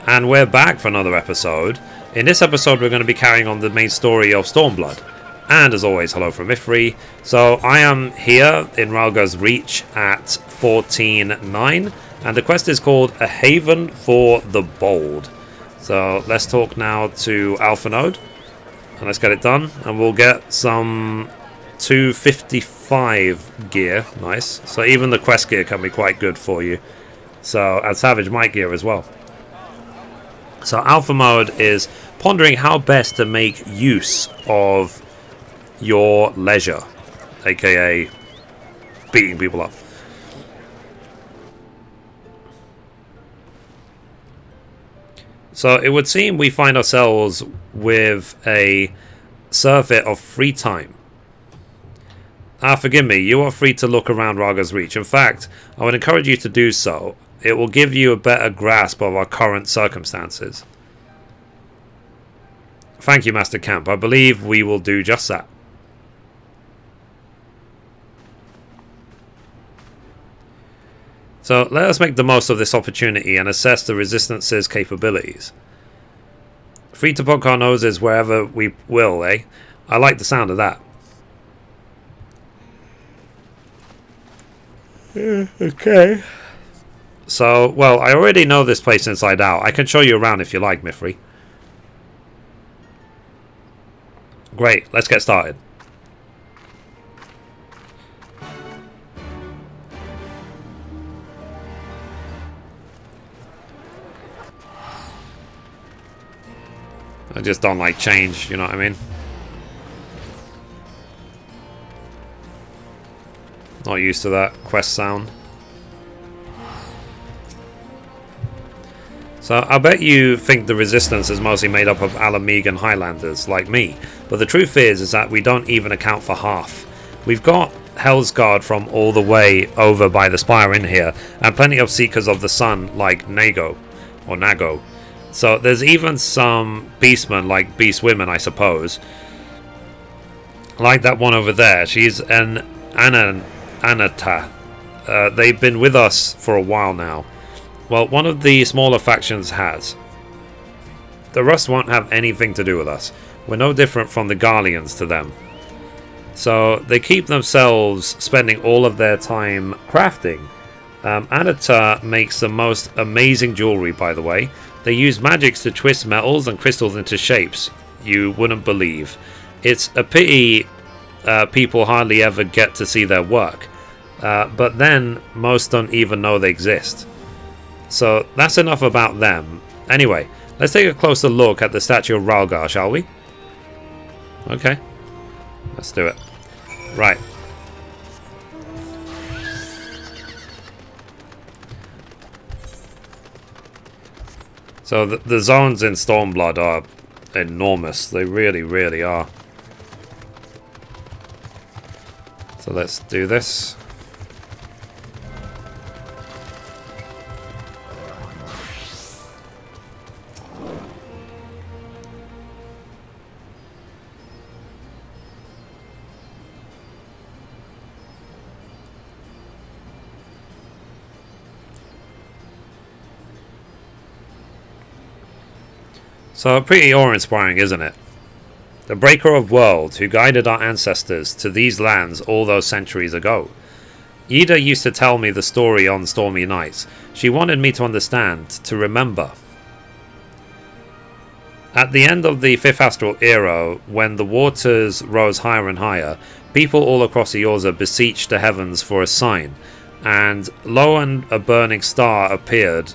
And we're back for another episode. In this episode we're going to be carrying on the main story of Stormblood. And as always, hello from Mithrie. So I am here in Rhalga's Reach at 14.9. And the quest is called A Haven for the Bold. So let's talk now to Alpha Node. And let's get it done. And we'll get some 255 gear. Nice. So even the quest gear can be quite good for you. So, and Savage Might gear as well. So Alpha Mode is pondering how best to make use of your leisure, aka beating people up. So it would seem we find ourselves with a surfeit of free time. Forgive me, you are free to look around Rhalga's Reach. In fact, I would encourage you to do so. It will give you a better grasp of our current circumstances. Thank you, Master Camp. I believe we will do just that. So let us make the most of this opportunity and assess the Resistance's capabilities. Free to poke our noses wherever we will, eh? I like the sound of that. Okay. So, well, I already know this place inside out. I can show you around if you like, Mithrie. Great, let's get started. I just don't like change, you know what I mean? Not used to that quest sound. So I bet you think the Resistance is mostly made up of Alamegan Highlanders, like me. But the truth is that we don't even account for half. We've got Hellsguard from all the way over by the Spire in here, and plenty of Seekers of the Sun like Nago, or Nago. So there's even some Beastmen like Beast Women, I suppose. Like that one over there. She's an Anata. They've been with us for a while now. Well, one of the smaller factions has. The Rust won't have anything to do with us. We're no different from the Garleans to them. So they keep themselves spending all of their time crafting. Anata makes the most amazing jewelry, by the way. They use magics to twist metals and crystals into shapes you wouldn't believe. It's a pity people hardly ever get to see their work. But then most don't even know they exist. So that's enough about them. Anyway, let's take a closer look at the statue of Rhalga, shall we? Okay. Let's do it. Right. So the zones in Stormblood are enormous. They really, really are. So let's do this. So pretty awe-inspiring, isn't it? The Breaker of Worlds, who guided our ancestors to these lands all those centuries ago. Ida used to tell me the story on stormy nights. She wanted me to understand, to remember. At the end of the Fifth Astral Era, when the waters rose higher and higher, people all across Eorza beseeched the heavens for a sign, and lo and a burning star appeared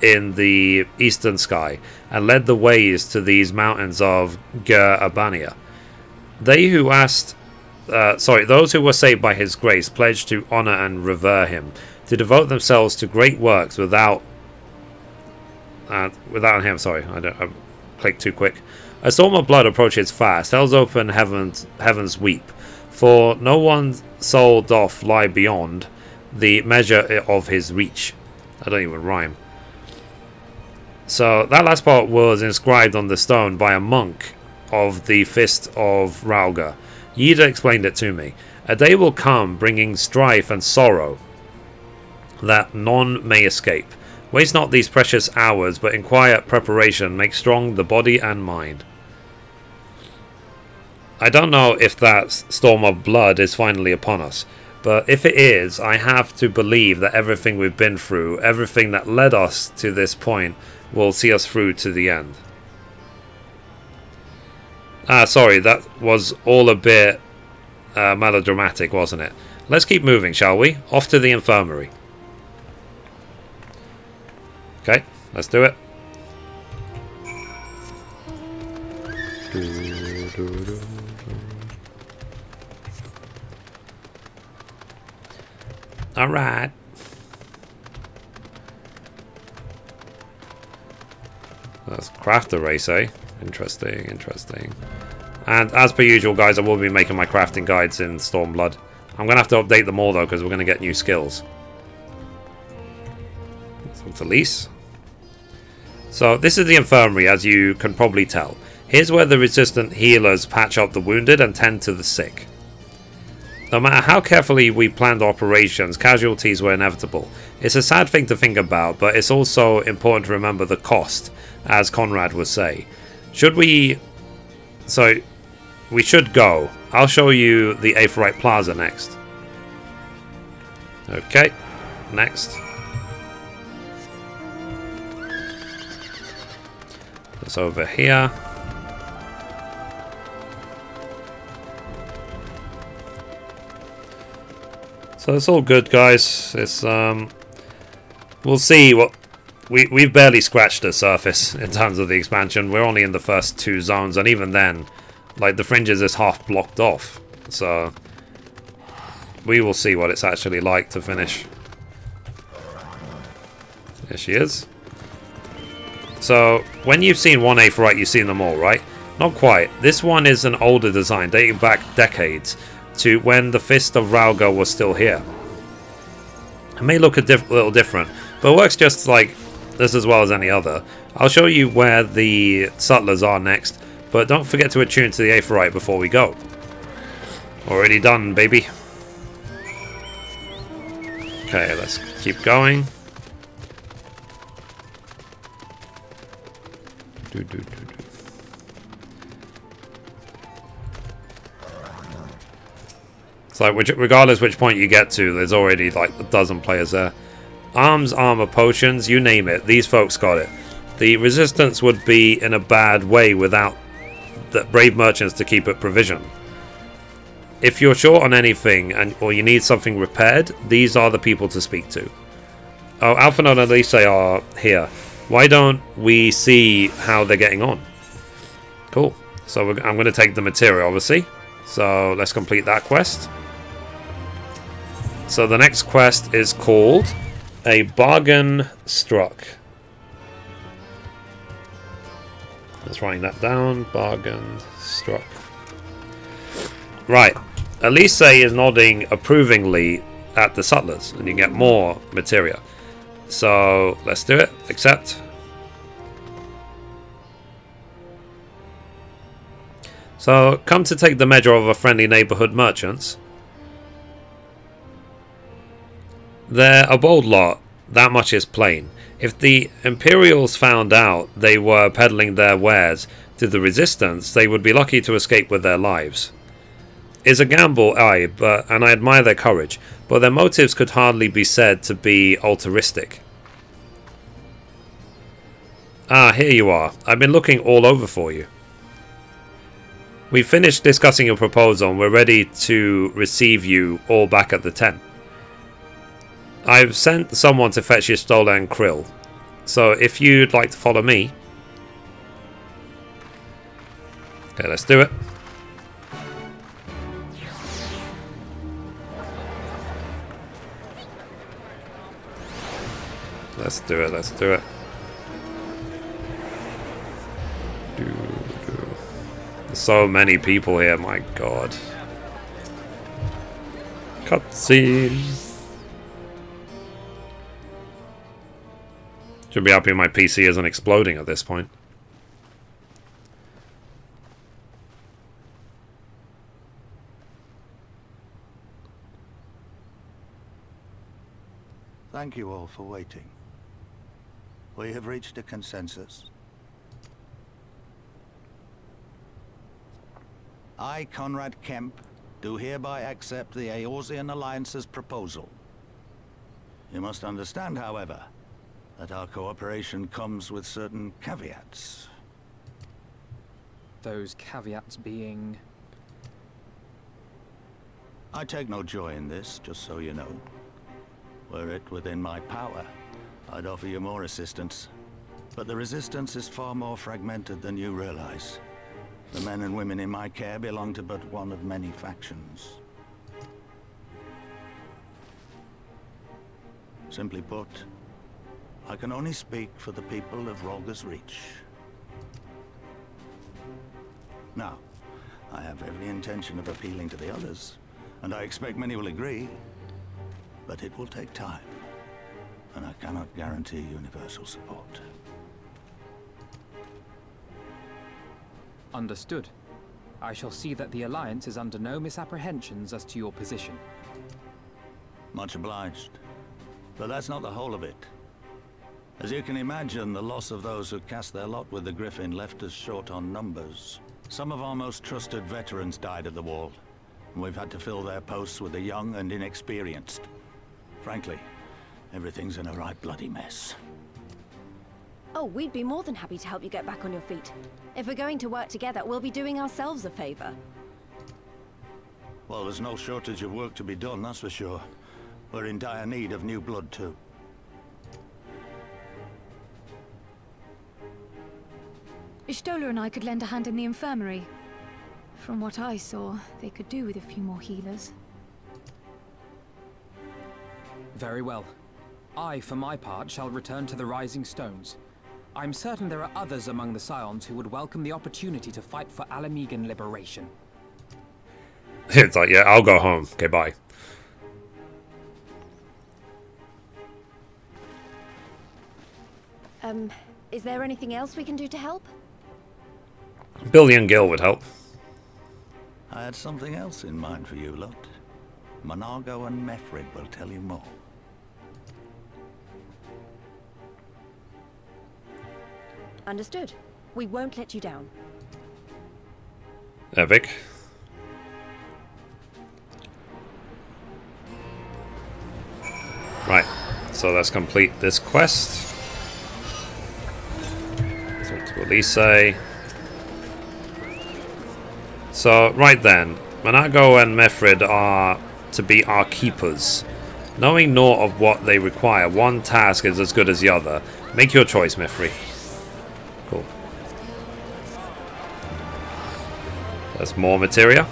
in the eastern sky and led the ways to these mountains of Ger Abania. Those who were saved by his grace pledged to honor and revere him, to devote themselves to great works without him. Sorry, I clicked too quick. A storm of blood approaches fast. Hell's open, heavens weep, for no one soul doth lie beyond the measure of his reach. I don't even rhyme. So that last part was inscribed on the stone by a monk of the Fist of Rhalga. Yida explained it to me. A day will come bringing strife and sorrow that none may escape, Waste not these precious hours, but in quiet preparation make strong the body and mind. I don't know if that storm of blood is finally upon us, but if it is, I have to believe that everything we've been through, everything that led us to this point, will see us through to the end. Sorry, that was all a bit melodramatic, wasn't it? Let's keep moving, shall we? Off to the infirmary. Okay, let's do it. Alright. That's crafter race, eh? Interesting, interesting. And as per usual, guys, I will be making my crafting guides in Stormblood. I'm going to have to update them all, though, because we're going to get new skills. Some Felice. So, this is the infirmary, as you can probably tell. Here's where the resistant healers patch up the wounded and tend to the sick. No matter how carefully we planned operations, casualties were inevitable. It's a sad thing to think about, but it's also important to remember the cost, as Conrad would say. Should we... So, we should go. I'll show you the Aetheryte Plaza next. Okay, next. It's over here. So it's all good, guys. It's we'll see what we've barely scratched the surface in terms of the expansion. We're only in the first 2 zones, and even then, like, the fringes is half blocked off. So we will see what it's actually like to finish. There she is. So when you've seen one Aetheryte, you've seen them all, right? Not quite. This one is an older design, dating back decades to when the Fist of Rauga was still here. It may look a little different, but it works just like this as well as any other. I'll show you where the Sutlers are next, but don't forget to attune to the Aetheryte before we go. Already done, baby. Okay, let's keep going. So regardless which point you get to, there's already like a dozen players there. Arms, armor, potions, you name it. These folks got it. The resistance would be in a bad way without the brave merchants to keep it provisioned. If you're short on anything or you need something repaired, these are the people to speak to. Oh, Alphinaud and Elise are here. Why don't we see how they're getting on? Cool. So I'm going to take the material, obviously. So let's complete that quest. So the next quest is called A Bargain Struck. Let's write that down. Bargain Struck. Right. Elise is nodding approvingly at the Sutlers, and you get more materia. So let's do it. Accept. So come to take the measure of a friendly neighborhood merchants. They're a bold lot, that much is plain. If the Imperials found out they were peddling their wares to the Resistance, they would be lucky to escape with their lives. It's a gamble, aye, and I admire their courage, but their motives could hardly be said to be altruistic. Ah, here you are. I've been looking all over for you. We've finished discussing your proposal and we're ready to receive you all back at the tent. I've sent someone to fetch your stolen krill, so if you'd like to follow me... Okay, let's do it. Let's do it, let's do it. There's so many people here, my god. Cutscene. Should be happy my PC isn't exploding at this point. Thank you all for waiting. We have reached a consensus. I, Conrad Kemp, do hereby accept the Eorzean Alliance's proposal. You must understand, however, that our cooperation comes with certain caveats. Those caveats being... I take no joy in this, just so you know. Were it within my power, I'd offer you more assistance. But the resistance is far more fragmented than you realize. The men and women in my care belong to but one of many factions. Simply put, I can only speak for the people of Rolga's Reach. Now, I have every intention of appealing to the others, and I expect many will agree, but it will take time, and I cannot guarantee universal support. Understood. I shall see that the Alliance is under no misapprehensions as to your position. Much obliged. But that's not the whole of it. As you can imagine, the loss of those who cast their lot with the Griffin left us short on numbers. Some of our most trusted veterans died at the wall, and we've had to fill their posts with the young and inexperienced. Frankly, everything's in a right bloody mess. Oh, we'd be more than happy to help you get back on your feet. If we're going to work together, we'll be doing ourselves a favor. Well, there's no shortage of work to be done, that's for sure. We're in dire need of new blood, too. Ishtola and I could lend a hand in the infirmary. From what I saw, they could do with a few more healers. Very well. I, for my part, shall return to the Rising Stones. I'm certain there are others among the Scions who would welcome the opportunity to fight for Alamegan liberation. It's like, yeah, I'll go home. Okay, bye. Is there anything else we can do to help? Billion Gil would help. I had something else in mind for you lot. Monargo and Mithrie will tell you more. Understood. We won't let you down. Epic. Right, so let's complete this quest. Talk to Elise. So, right then, Monargo and Mithrie are to be our keepers. Knowing naught of what they require, one task is as good as the other. Make your choice, Mithrie. Cool. There's more materia.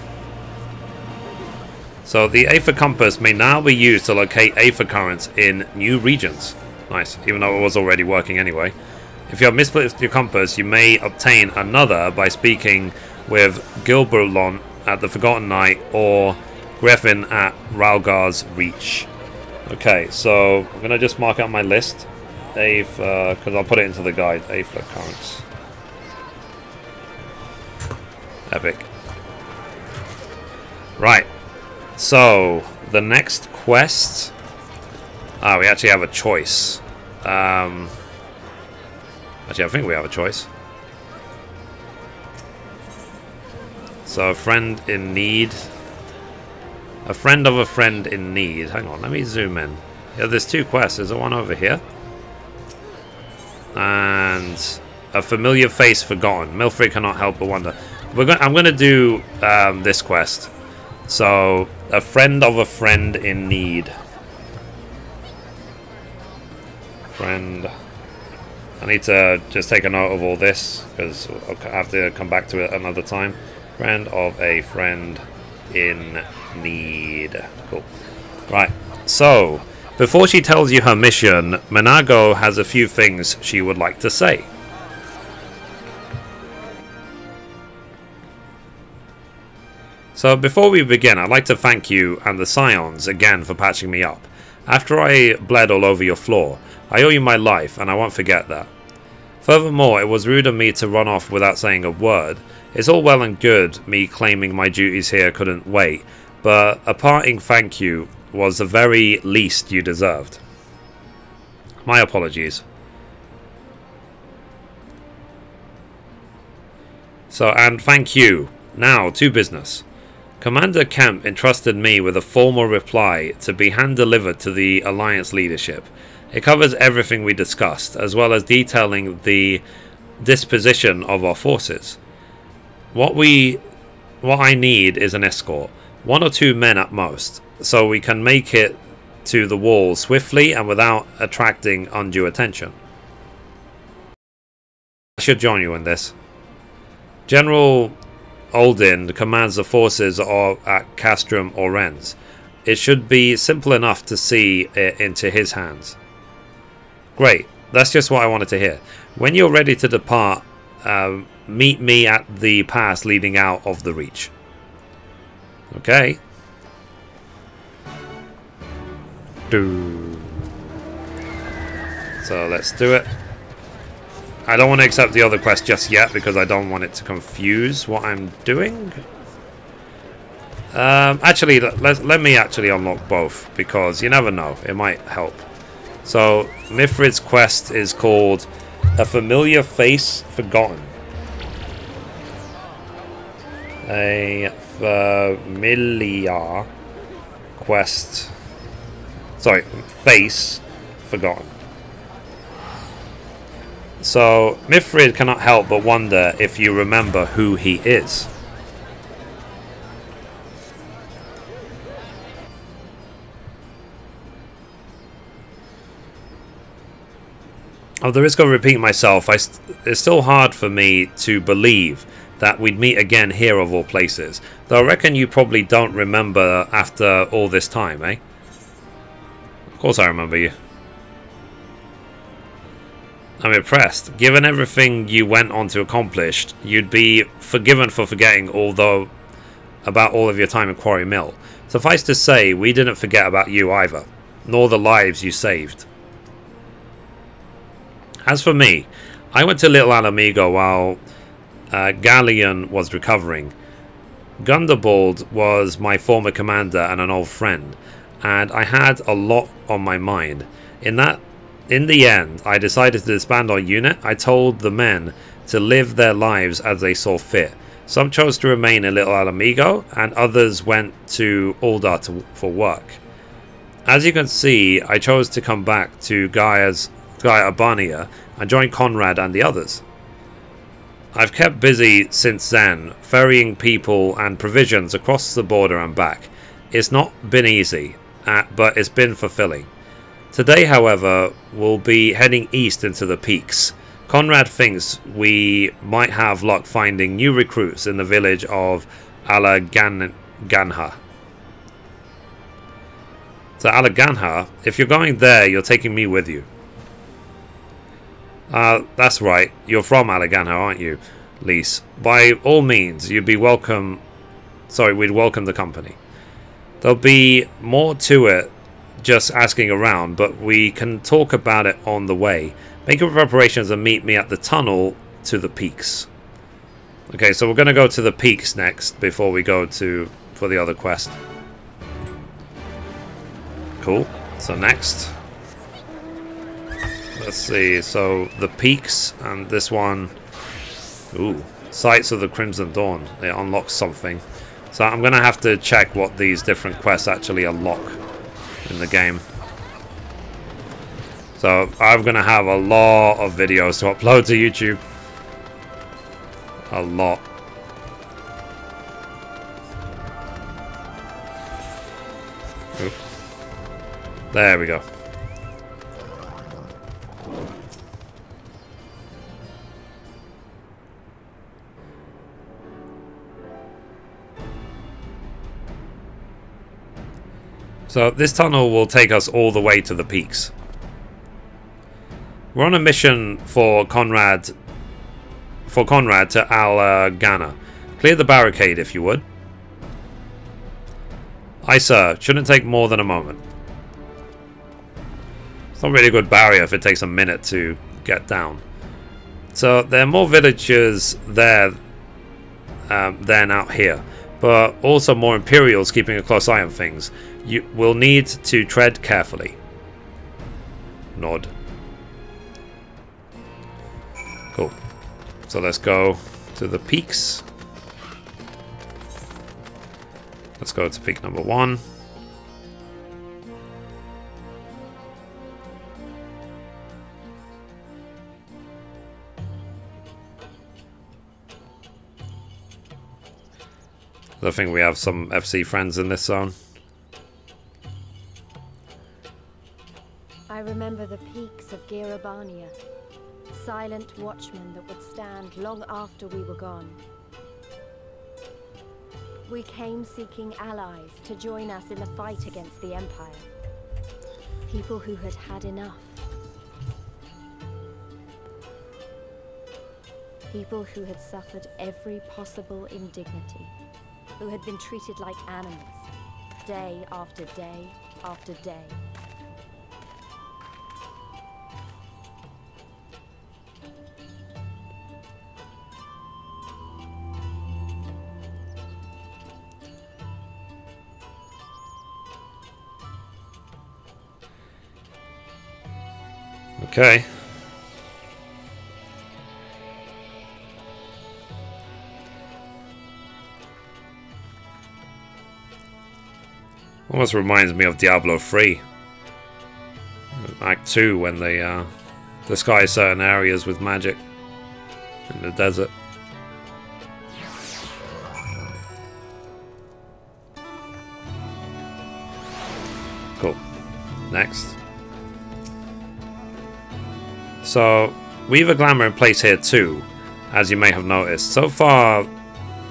So the Aether Compass may now be used to locate Aether Currents in new regions. Nice, even though it was already working anyway. If you have misplaced your compass, you may obtain another by speaking with Gilberlon at the Forgotten Night or Griffin at Ralgar's Reach. Okay, so I'm going to just mark out my list. Aether, because I'll put it into the guide. Aether Currents. Epic. Right. So, the next quest... Ah, we actually have a choice. Actually, I think we have a choice. So, a friend in need. A friend of a friend in need. Hang on, let me zoom in. Yeah, there's two quests. There's one over here. And a familiar face forgotten. Mithrie cannot help but wonder. I'm going to do this quest. So, a friend of a friend in need. Friend. I need to just take a note of all this because I'll have to come back to it another time. Friend of a friend in need. Cool. Right. So, before she tells you her mission, Monargo has a few things she would like to say. So before we begin, I'd like to thank you and the Scions again for patching me up. After I bled all over your floor, I owe you my life and I won't forget that. Furthermore, it was rude of me to run off without saying a word. It's all well and good me claiming my duties here couldn't wait, but a parting thank you was the very least you deserved. My apologies. So, and thank you. Now, to business. Commander Kemp entrusted me with a formal reply to be hand-delivered to the Alliance leadership. It covers everything we discussed, as well as detailing the disposition of our forces. What I need is an escort, 1 or 2 men at most, so we can make it to the wall swiftly and without attracting undue attention. I should join you in this. General Aldin commands the forces at Castrum or Rennes. It should be simple enough to see it into his hands. Great, that's just what I wanted to hear. When you're ready to depart, meet me at the pass leading out of the Reach. Okay. So let's do it. I don't want to accept the other quest just yet because I don't want it to confuse what I'm doing. Actually, let me actually unlock both because you never know, it might help. So Mithrie's quest is called A Familiar Face Forgotten. A familiar quest. Sorry, face forgotten. So, Mithrie cannot help but wonder if you remember who he is. At the risk of repeating myself, it's still hard for me to believe that we'd meet again here of all places. Though I reckon you probably don't remember after all this time, eh? Of course I remember you. I'm impressed. Given everything you went on to accomplish, you'd be forgiven for forgetting about all of your time in Quarry Mill. Suffice to say, we didn't forget about you either, nor the lives you saved. As for me, I went to Little Alamigo while Galleon was recovering. Gundobald was my former commander and an old friend, and I had a lot on my mind. In the end, I decided to disband our unit. I told the men to live their lives as they saw fit. Some chose to remain in Little Alamigo, and others went to Uldar for work. As you can see, I chose to come back to Gaia Urbania and join Conrad and the others. I've kept busy since then, ferrying people and provisions across the border and back. It's not been easy, but it's been fulfilling. Today, however, we'll be heading east into the peaks. Conrad thinks we might have luck finding new recruits in the village of Alaganha. So Alaganha, if you're going there, you're taking me with you. That's right, you're from Alaganha, aren't you, Lise? By all means, you'd be welcome. Sorry, we'd welcome the company. There'll be more to it just asking around, but we can talk about it on the way. Make your preparations and meet me at the tunnel to the peaks. Okay, so we're going to go to the peaks next before we go for the other quest. Cool. So next, let's see. So the peaks and this one. Ooh, Sights of the Crimson Dawn. It unlocks something. So I'm going to have to check what these different quests actually unlock in the game. So I'm going to have a lot of videos to upload to YouTube. A lot. Oop. There we go. So this tunnel will take us all the way to the peaks. We're on a mission for Conrad to Alaganha. Clear the barricade if you would. Aye sir, shouldn't take more than a moment. It's not really a good barrier if it takes a minute to get down. So there are more villagers there than out here, but also more Imperials keeping a close eye on things. You will need to tread carefully. Nod. Cool. So let's go to the peaks. Let's go to peak number 1. I think we have some FC friends in this zone. I remember the peaks of Girabania, silent watchmen that would stand long after we were gone. We came seeking allies to join us in the fight against the Empire. People who had had enough. People who had suffered every possible indignity. Who had been treated like animals, day after day after day. Okay. Almost reminds me of Diablo 3. Act 2 when they disguise certain areas with magic in the desert. Cool. Next. So, we have a glamour in place here too, as you may have noticed. So far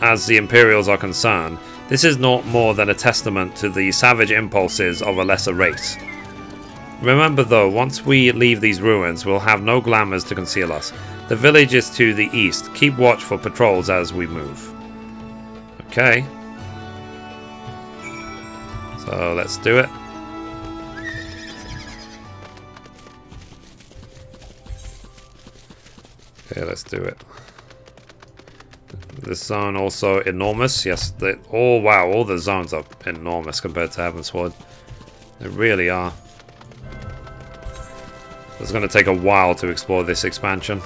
as the Imperials are concerned, this is not more than a testament to the savage impulses of a lesser race. Remember though, once we leave these ruins, we'll have no glamours to conceal us. The village is to the east. Keep watch for patrols as we move. Okay. So let's do it. Okay, let's do it. This zone also enormous. Yes, oh wow, all the zones are enormous compared to Heavensward. They really are. It's going to take a while to explore this expansion.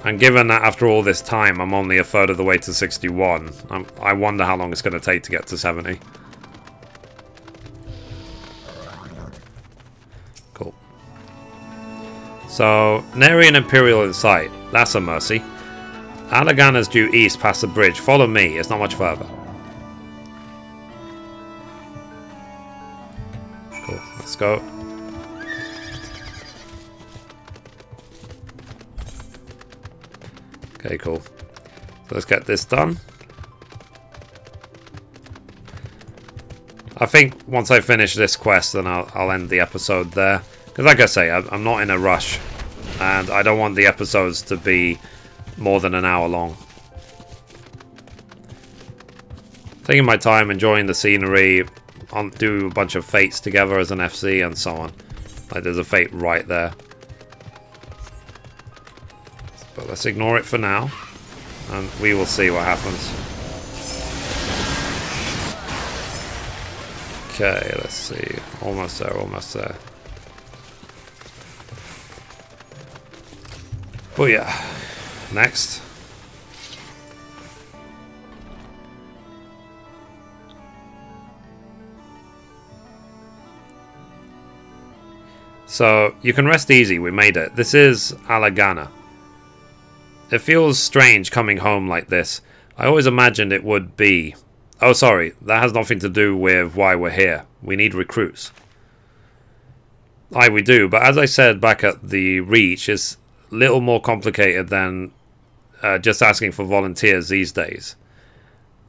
And given that after all this time I'm only a third of the way to 61, I wonder how long it's going to take to get to 70. Cool. So, nary an Imperial in sight. That's a mercy. Alagana's due east past the bridge. Follow me, it's not much further. Cool, let's go. Okay, cool. So let's get this done. I think once I finish this quest, then I'll end the episode there. Because like I say, I'm not in a rush. And I don't want the episodes to be more than an hour long. Taking my time, enjoying the scenery, do a bunch of fates together as an FC and so on. Like there's a fate right there. But let's ignore it for now, and we will see what happens. Okay, let's see. Almost there, almost there. Booyah. Next. So, you can rest easy, we made it. This is Alagana. It feels strange coming home like this. I always imagined it would be... Oh, sorry, that has nothing to do with why we're here. We need recruits. Aye, we do, but as I said back at the Reach, it's a little more complicated than just asking for volunteers these days.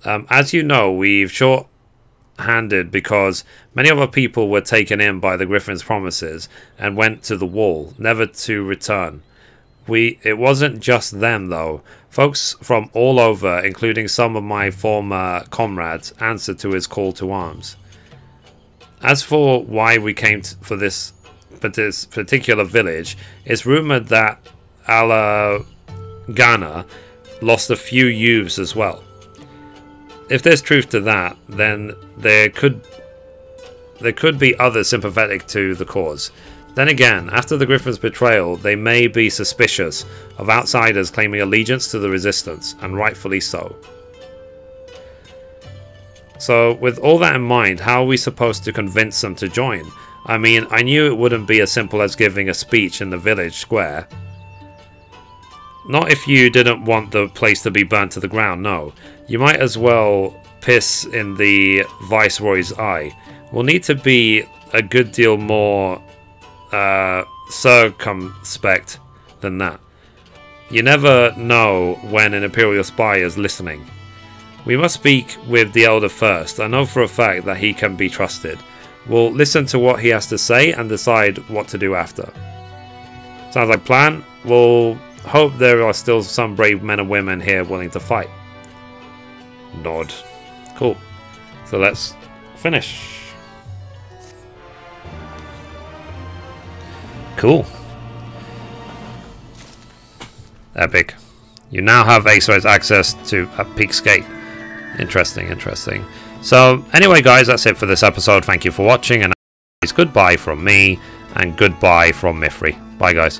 As you know, we've short-handed because many other people were taken in by the Griffin's promises and went to the wall, never to return. It wasn't just them though. Folks from all over, including some of my former comrades, answered to his call to arms. As for why we came for this particular village, it's rumored that Alagana lost a few youths as well. If there's truth to that, then there could there could be others sympathetic to the cause. Then again, after the Griffin's betrayal, they may be suspicious of outsiders claiming allegiance to the Resistance, and rightfully so. So, with all that in mind, how are we supposed to convince them to join? I mean, I knew it wouldn't be as simple as giving a speech in the village square. Not if you didn't want the place to be burnt to the ground, no. You might as well piss in the Viceroy's eye. We'll need to be a good deal more circumspect than that. You never know when an Imperial spy is listening. We must speak with the Elder first. I know for a fact that he can be trusted. We'll listen to what he has to say and decide what to do after. Sounds like a plan. We'll hope there are still some brave men and women here willing to fight. Nod. Cool. So let's finish. Cool. Epic. You now have Aeso's access to Peak's Gate. Interesting, interesting. So, anyway guys, that's it for this episode. Thank you for watching, and goodbye from me, and goodbye from Mithrie. Bye guys.